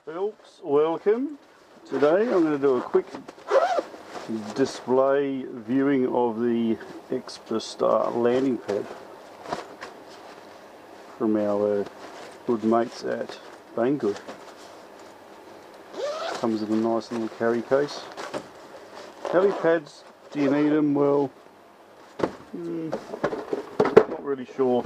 Folks, welcome. Today I'm going to do a quick display viewing of the Star landing pad from our good mates at Banggood. Comes in a nice little carry case. Heli pads, do you need them? Well, not really sure,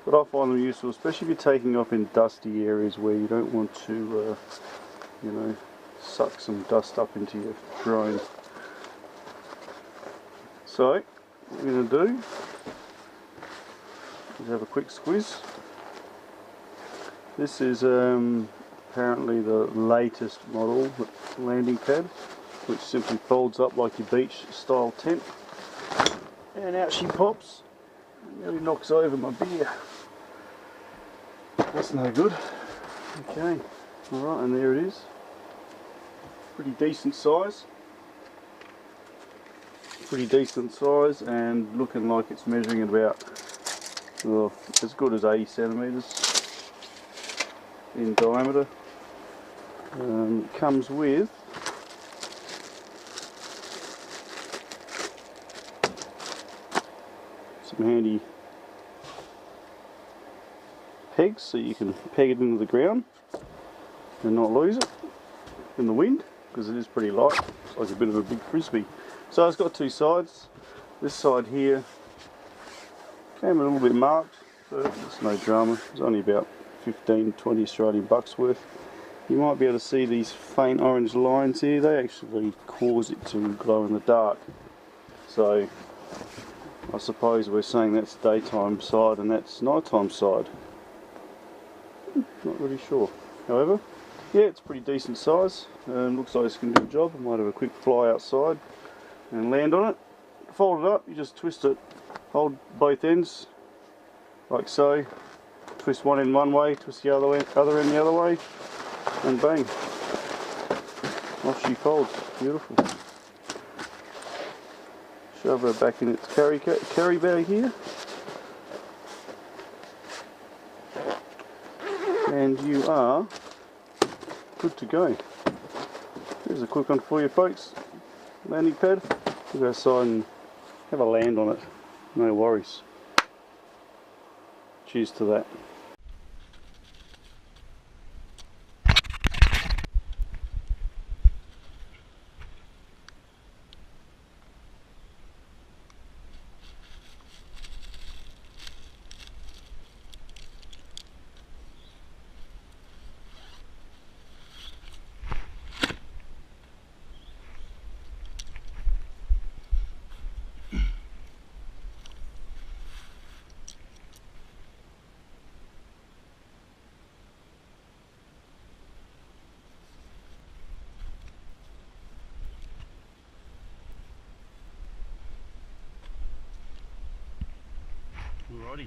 but I find them useful, especially if you're taking off in dusty areas where you don't want to, you know, suck some dust up into your drone. So, what we're going to do is have a quick squiz. This is apparently the latest model landing pad, which simply folds up like your beach style tent, and out she pops. Nearly knocks over my beer. That's no good. Okay, alright, and there it is. Pretty decent size. Pretty decent size, and looking like it's measuring about, well, as good as 80 centimetres in diameter. It comes with some handy pegs so you can peg it into the ground and not lose it in the wind, because it is pretty light. It's like a bit of a big frisbee. So it's got two sides. This side here came a little bit marked, but it's no drama. It's only about 15-20 Australian bucks worth. You might be able to see these faint orange lines here. They actually cause it to glow in the dark. So I suppose we're saying that's daytime side and that's nighttime side. Not really sure. However, yeah, it's pretty decent size. Looks like it's going to do the job. I might have a quick fly outside and land on it. Fold it up, you just twist it, hold both ends like so. Twist one end one way, twist the other end the other way, and bang, off she folds. Beautiful. Shove her back in its carry bag here, and you are good to go. Here's a quick one for you folks. Landing pad. We'll go outside and have a land on it. No worries. Cheers to that. Alrighty.